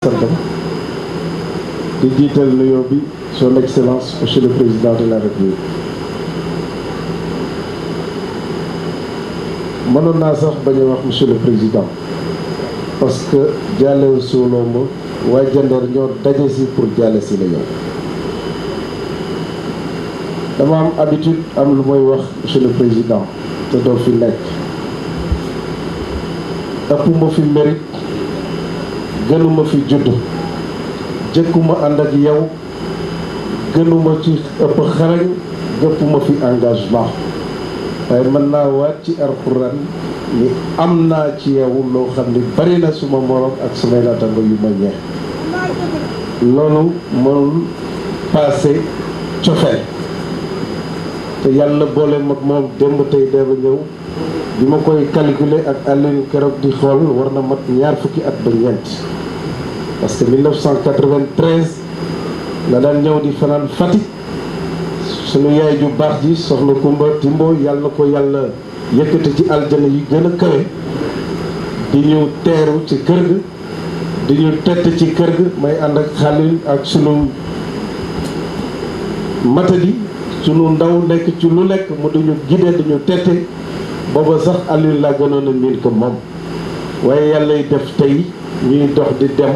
santam di jiital nuyoo bi son excellence monsieur le président de la république. mënoon naa sax bañ a wax monsieur le président parce que jàllewu suuloo ma waa Jandeer ñoo daje si pour jàlle si la yow. dama am habitude am lu mooy wax monsieur le président te doo fi nekk ëppuma fi mérite gënuma fi judd jëkkuma ànd ak yow gënuma ci ëpp xarañ gëppuma fi engagement waaye mën naa waat ci alxuraan ni am naa ci yow loo xam ni bari na suma morom ak sumay naataango yu ma ñeex loolu mënul passé cofeel te yàlla boole mag moom démb tey deba ñëw bi ma koy calculer ak Alioune keroog di xool war na mat ñaar fukki at ba ñeent parce que 1993 la daan ñëw di fanaan Fatick sunu yaay ju baax ji soxna Kumba Timbo yàlla na ko yàlla yëkkati ci aljana yi gën a kawe di ñu teeru ci kër ga di ñu tett ci kër ga may ànd ak Xalil ak sunu matadi sunu ndaw nekk ci lu nekk mu duñu gidee duñu tette booba sax Aliou laa gënoon a miin ko moom waaye yàllay def tey ñuy dox di dem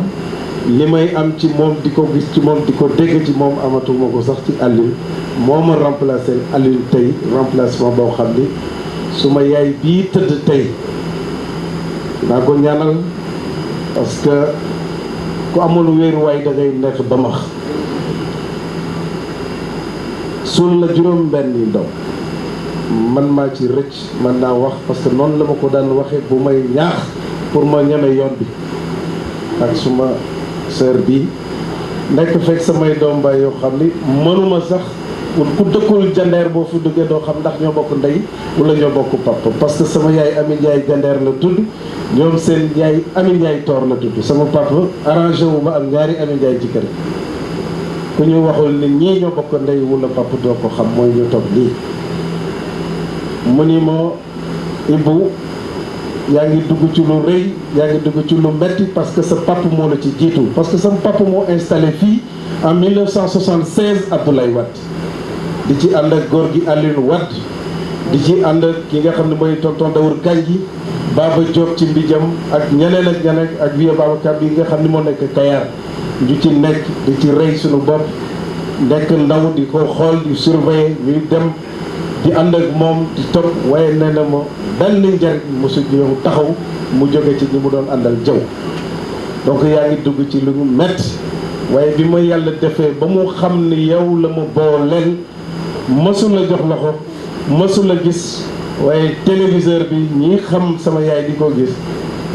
li may am ci moom di ko gis ci moom di ko dégg ci moom amatuma ko sax ci Aliou moo ma remplacé Aliou tey remplacement boo xam ni su ma yaay bii tëdd tey naa ko ñaanal parce que ku amul wéeruwaay da ngay nekk ba max suul la juróom benn doom man maa ci rëcc man naa wax parce que noonu la ma ko daan waxee bu may ñaax pour ma ñeme yoon bi ak suma sœur bi nekk fekk samay doom baay yoo xam ni mënuma sax ku dëkkul Jandeer boo fi duggee doo xam ndax ñoo bokk ndey wala ñoo bokk papa parce que sama yaay Ami Ndiaye Jandeer la tudd ñoom seen yaay Ami Ndiaye Toor la tudd sama papa arrangé wu ma am ñaari Ami Ndiaye ci kër ku ñu waxul ni ñii ñoo bokk ndey wala papa doo ko xam mooy ñu toog lii mu ni ma Ibou yaa ngi dugg ci lu rëy yaa ngi dugg ci lu metti parce que sa papa moo la ci jiitu parce que sama papa moo installé fii en 1976 Abdoulaye Wade di ci ànd ak góor gi Alioune Wade di ci ànd ak ki nga xam ne mooy tonton Daour Kandji Baba Diop ci mbijam ak ñeneen ak vieux Babacar bi nga xam ne moo nekk Kayar ñu ci nekk di ci rey suñu bopp nekk ndaw di ko xool di surveiller ñuy dem di ànd ak moom di topp waaye nee na ma benn njariñ mosu ñëw taxaw mu jóge ci ñi mu doon àndal jëw donc yaa ngi dugg ci lu metti waaye bi ma yàlla defee ba mu xam ni yow la ma booleel mësul la jox loxo mësul la gis waaye téléviseur bi ñi xam sama yaay di ko gis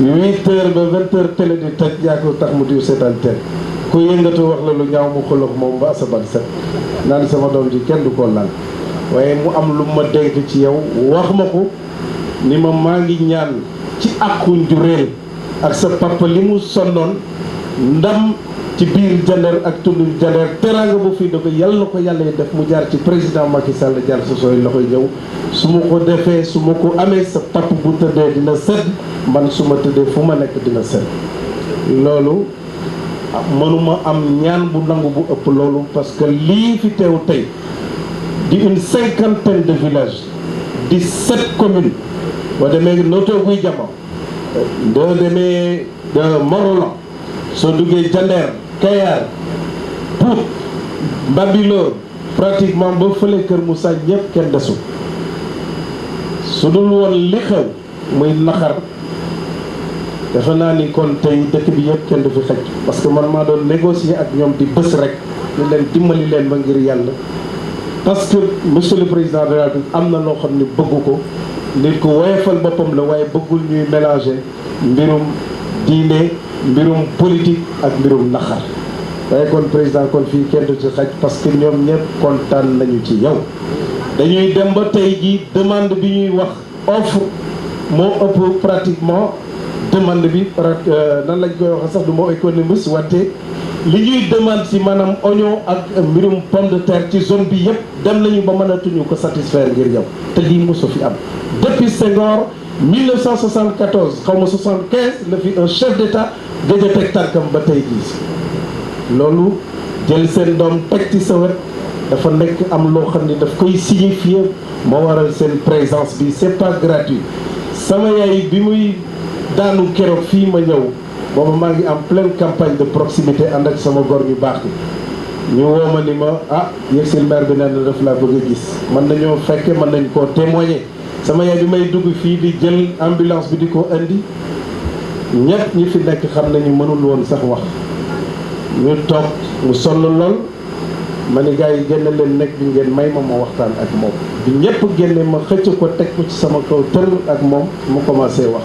8 heures ba 20 heures télé di toj yaa ko tax mu di seetaan télé ku yëngatu wax la lu ñaaw mu xolox moom ba asaban set naan sama doom ji kenn du ko laal waaye mu am lu ma dénk ci yow wax ma ko ni ma maa ngi ñaan ci àqu njuréel ak sa papa li mu sonnoon ndam ci biir Jandeer ak tund Jandeer teraanga bu fii da ko yàlla na ko yàlla def mu jaar ci président Macky Sall jaar sa sooy loxoy ñëw su ma ko defee su ma ko amee sa papa bu tëddee dina sedd man su ma tëddee fu ma nekk dina sedd loolu mënuma am ñaan bu nangu bu ëpp loolu parce que lii fi teew tey di une 50aine de villages di 7 communes boo demee Notto Gouye Diama doo demee Morolan soo duggee Jandeer Kayar Pout Mbambilor pratiquement ba fële Kër Moussa ñëpp kenn desul su dul woon li xew muy naxar defe naa ni kon tey dëkk bi yëpp kenn du fi xaj parce que man maa doon négocier ak ñoom di bës rek ñu leen dimbali leen ba ngir yàlla parce que monsieur le président de la République am na loo xam ne bëggu ko nit ko woyefal boppam la waaye bëggul ñuy mélanger mbirum diine mbirum politique ak mbirum naxar waaye kon président kon fii kenn du ci xaj parce que ñoom ñëpp kontaan nañu ci yow dañuy dem ba tey ji demande bi ñuy wax offre moo ëpp pratiquement demande bi nan lañ koy wax sax du moo économiste wante li ñuy demande ci maanaam oignon ak mbirum pomme de terre ci zone bi yëpp dem nañu ba mënatuñu ko satisfaire ngir yow te lii mosu fi am depuis Senghor 1974 xaw ma 75 la fi un chef d'État gëj a teg tànkam ba tey jii loolu jël seen doom teg ci sa wet dafa nekk am loo xam ne daf koy signifier moo waral seen présence bi c'est pas gratuit. sama yaay bi muy daanu keroog fii ma ñëw booba maa ngi en pleine campagne de proximité ànd ak sama gor ñu baax ni ñu woo ma ni ma yegsil maire bi nee na daf laa bëgg a gis mën nañoo fekke mën nañ koo témoigner. sama yaay bi may dugg fii di jël ambulance bi di ko indi ñett ñi fi nekk xam nañu mënul woon sax wax ñu toog mu sonn lool ma ni gars yi génne leen nekk bi ngeen may ma waxtaan ak moom bi ñëpp génne ma xëcc ko teg ko ci sama kaw tër ak moom mu commencé wax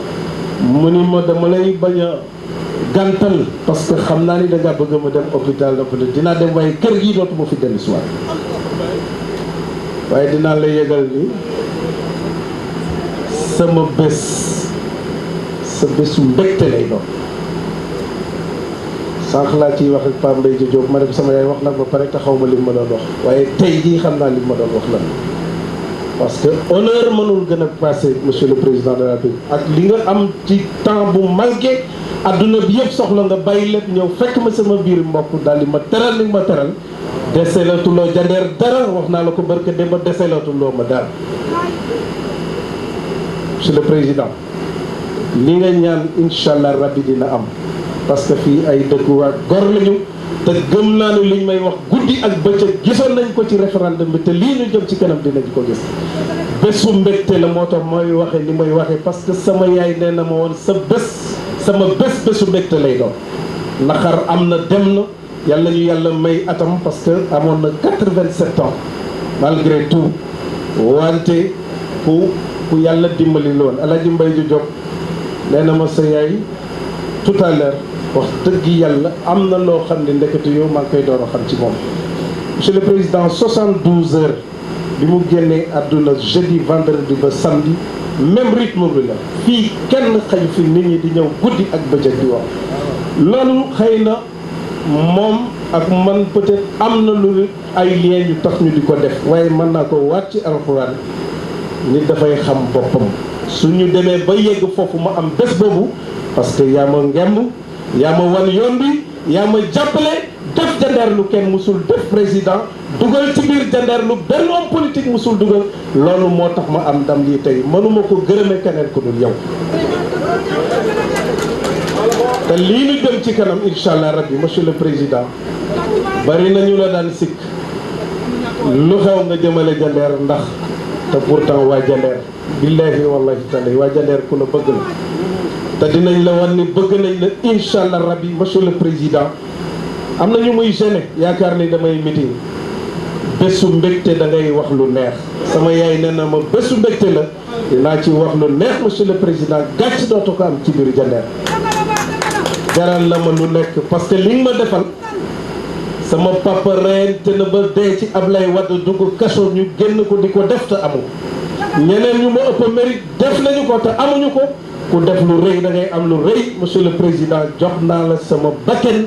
mu ni ma dama lay bañ a gàntal parce que xam naa ni da ngaa bëgg ma dem hôpital dafa ne dinaa dem waaye kër gi dootuma fi dellu soir waaye dinaa la yëgal ni sama bés sa bésu mbégte lay doon sànq laa ciy wax ak Pape Mbaye Diop ma ne ko sama yaay wax nag ba pare te xaw ma li ma doon wax waaye tey jii xam naa li ma doon wax lan parce que honneur mënul gën a passé monsieur le président de la République ak li nga am ci temps bu manqué adduna bi yëpp soxla nga bàyyi lépp ñëw fekk ma sama biir mbokk daal di ma teral li ma teral deselatuloo jandeer dara wax naa la ko barke dem ba deselatuloo ma dara. Monsieur le président li nga ñaan incha allah rabbi dina am parce que fii ay dëkkuwaat gor lañu te gëm naa ne liñ may wax guddi ak bëccëg gisoon nañ ko ci référendum bi te lii ñu jëm ci kanam dinañ ko gis bésu mbégte la moo tax mooy waxee ni may waxee parce que sama yaay nee na ma woon sa bés sama bésu mbégte lay doon naxar am na dem na yàlla ñu yàlla may atam parce que amoon na 87 ans malgré tout wante ku yàlla dimbali loon Alaaji Mbaye Diop nee na ma sa yaay tout à l'heure wax dëgg yàlla am na loo xam ne ndekete yow maa ngi koy door a xam ci moom. Monsieur le président 72 heures bi mu génnee àdduna jeudi vendredi ba samedi même rythme bi la fii kenn xëy fi nit ñi di ñëw guddi ak bëccëg di wax loolu xëy na moom ak man peut-être am na lu ay liens yu tax ñu di ko def waaye mën naa ko waat ci alxuraan nit dafay xam boppam suñu demee ba yegg foofu ma am bés boobu parce que yaa ma ngemb yaa ma wan yoon bi yaa ma jàppale def jandeer lu kenn musul def président dugal ci biir jandeer lu benn homme politique musul dugal loolu moo tax ma am ndam lii tey mënuma ko gërëme keneen ku dul yow te lii ñu dem ci kanam incha allah rabbi monsieur le président bari nañu la daan sikk lu xew nga jëmale jandeer ndax te pourtant waa jandeer billahi wallahi taala waa jandeer ku la bëgg la te dinañ la wan ni bëgg nañ la incha allah rabbi monsieur le président am na ñu muy gêné yaakaar ni damay meeting bésu mbégte da ngay wax lu neex sama yaay nee na ma bésu mbégte la dinaa ci wax lu neex monsieur le président gàcc dootu ko am ci biir jandeer jaral la ma lu nekk parce que li nga ma defal sama papa reyante na ba dee ci Ablaye Wade dugg kaso ñu génn ko di ko def te amu ñeneen ñu ma ëpp mérite def nañu ko te amuñu ko ku def lu rëy da ngay am lu rëy monsieur le président jox naa la sama bakken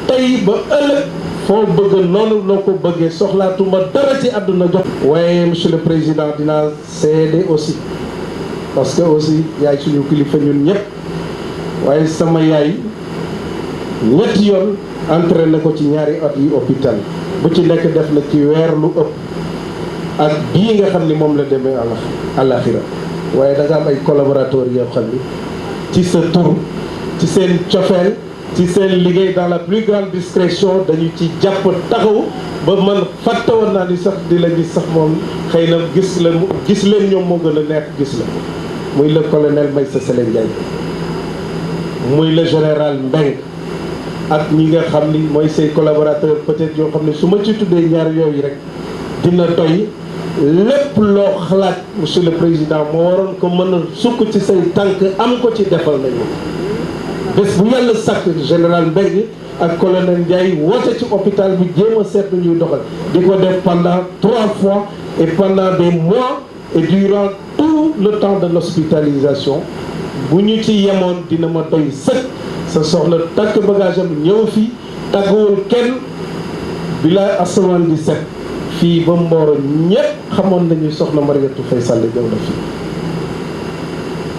tey ba ëllëg foo bëgg noonu loo ko bëggee soxlaatuma dara ci àdduna jox waaye monsieur le président dinaa seede aussi parce que aussi yaay suñu kilifa ñun ñëpp waaye sama yaay ñetti yoon entraîné ko ci ñaari at yi hôpital bu ci nekk def na ci weer lu ëpp ak bii nga xam ni moom la demee àlaxira waaye da nga am ay collaborateurs yoo xam ni ci sa tur ci seen cofeel ci seen liggéey dans la plus grande discrétion dañu ci jàpp taxaw ba man fàtte woon naa ni sax di la gis sax moom xëy na gis leen ñoom moo gën a neex gis la muy le colonel Maïssa Sélé Ndiaye muy le général Mbengue ak ñi nga xam ni mooy say collaborateurs peut-être yoo xam ne su ma ci tuddee ñaar yooyu rek dina doy lépp loo xalaat monsieur le président moo waroon ko mën a sukk ci say tànk am ko ci defal nañu bés bu yàlla sàkk général Mbengue ak colonel Ndiaye woote ci hôpital bi jéem a seet lu ñuy doxal di ko def pendant 3 fois et pendant des mois et durant tout le temps de l'hospitalisation bu ñu ci yemoon dina ma doy sëkk sa soxla takk bagage am ñëw fii tàgguwul kenn bi la asamaan di set fii ba Mboro ñëpp xamoon nañu soxna Mariétou Faye Sall ñëw na fii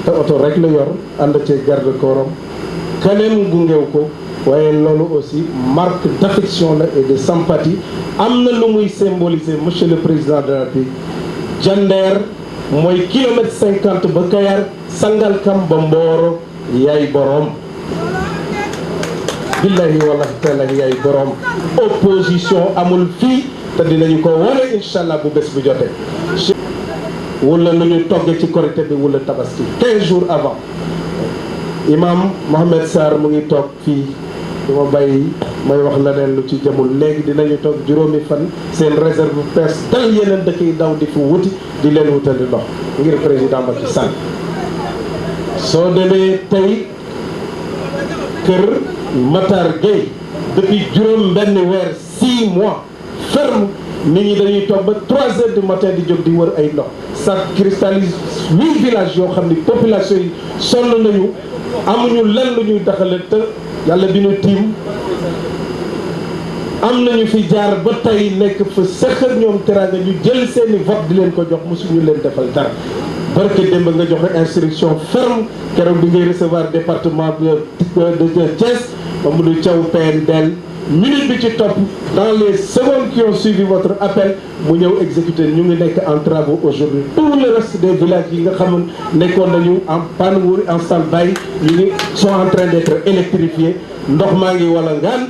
te oto rek la yor ànd cee garde corps am keneen gungew ko waaye loolu aussi marque d'affection la et de sympathie am na lu muy symboliser monsieur le président de la République. Jandeer mooy kilomètre 50 ba Kayar Sangalkam ba Mboro yaay boroom billahi wallahi taala yaay boroom opposition amul fii te dinañu ko wane incha allah bu bés bu jotee wala lu ñu togge ci korité bi wala tabaski 15 jours avant imam Mohamed Sarr mu ngi toog fii duma bàyyi may wax leneen lu ci jëmul léegi dinañu toog juróomi fan seen réserve presse dal yeneen dëkk yi daw di fu wuti di leen wutali ndox ngir président Macky Sall soo demee tey kër Matar Gueye depuis juróom benn weer 6 mois ferme nit ñi dañuy toog ba 3 heures du matin di jóg di wër ay ndox ça cristallise 8 villages yoo xam ni population yi sonn nañu amuñu lenn lu ñuy daxale te yàlla bi ñu tiim am nañu fi jaar ba tey nekk fa sëxër ñoom teraanga ñu jël seeni vote di leen ko jox mosuñu leen defal dara barke démb nga joxe instruction ferme keroog bi ngay recevoir département de Thiès Mamadou Thiaw PNDL minute bi ci topp dans les secondes qui ont suivi votre appel mu ñëw exécuter ñu ngi nekk en travaux aujourd'hui tout le reste des villages yi nga xamoon nekkoon nañu en panne ou en stand-by ñu ngi sont en train d'être électrifiés ndox maa ngi wala ngaan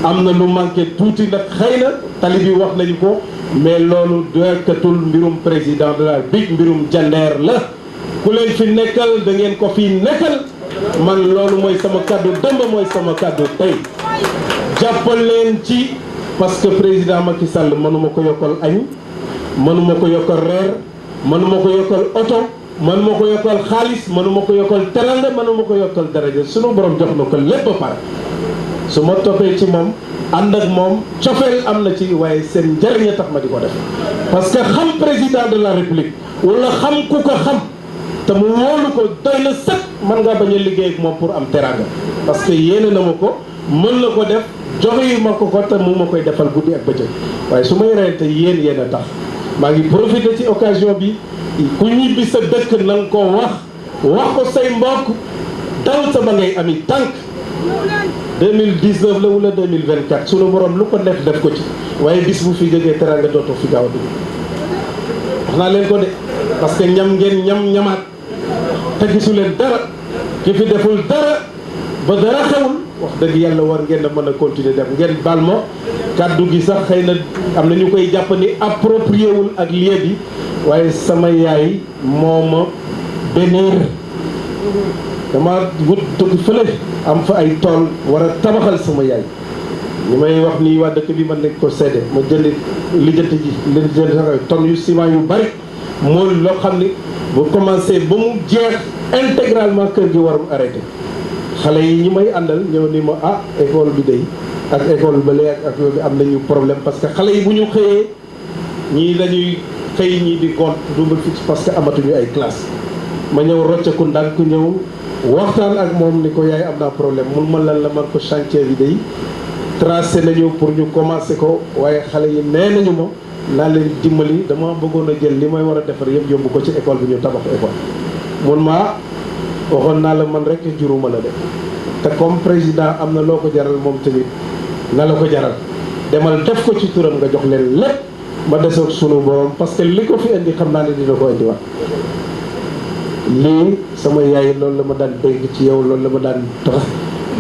am na lu manqué tuuti nag xëy na tali bi wax nañu ko mais loolu doykatul mbirum président de la République mbirum Jandeer la ku leen fi nekkal da ngeen ko fi nekkal man loolu mooy sama kàddu dëmb mooy sama kàddu tey jàppal leen ci parce que président Macky Sall mënuma ko yokkal añ mënuma ko yokkal reer mënuma ko yokkal oto mënuma ko yokkal xaalis mënuma ko yokkal teranga mënuma ko yokkal daraja sunu borom jox na ko lépp ba pare su ma toppee ci moom ànd ak moom cofeel am na ci waaye seen njëriñ a tax ma di ko def parce que xam président de la République wala xam ku ko xam te mu wóolu ko doy na sëkk man ngaa bañ a liggéey ak moom pour am teranga parce que yéene na ma ko mën na ko def joxe yi ma ko te mu ma koy defal guddi ak bëccëg waaye su may reyante yéen a tax maa ngi profité ci occasion bi ku ñibbi sa dëkk na nga ko wax ko say mbokk dal sa ba ngay ami tànk 2019 la wala 2024 sunu borom lu ko def ko ci waaye bis bu fi jógee teranga dootoo fi gaaw a dugg wax naa leen ko de parce que ñam ngeen ñamaat te gisu leen dara ki fi deful dara ba dara xewul wax dëgg yàlla war ngeen a mën a continuer def ngeen baal ma kàddu gi sax xëy na am na ñu koy jàpp ni approprié wul ak lieu bi waaye sama yaay moo ma bénir dama wut dëkk fële am fa ay tool war a tabaxal sama yaay ñu may wax nii waa dëkk bi man nañ ko seede ma jënd lijjanti ji lijjanti sax tonnes yu ciment yu bari mooy loo xam ni bu commencé ba mu jeex intégralement kër gi war mu arrêté xale yi ñi may àndal ñëw ni ma école bi day ak école ba léegi ak yooyu am nañu problème parce que xale yi bu ñu xëyee ñii dañuy xëy ñii di compte double fixe parce que amatuñu ay classe ma ñëw rocceku ndànk ñëw waxtaan ak moom ni ko yaay am naa problème mun ma lan la man ko chantier bi day tracé nañu pour ñu commencé ko waaye xale yi nee nañu ma naa leen dimbali dama bëggoon a jël li may war a defar yëpp yóbbu ko ci école bi ñu tabax école mun ma waxoon naa la man rek juruma la de te comme président am na loo ko jaral moom tamit na la ko jaral demal def ko ci turam nga jox leen lépp ma desoog sunu borom parce que li ko fi indi xam naa ne dina ko indi wax lii sama yaay loolu la ma daan dégg ci yow loolu la ma daan tax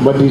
ma di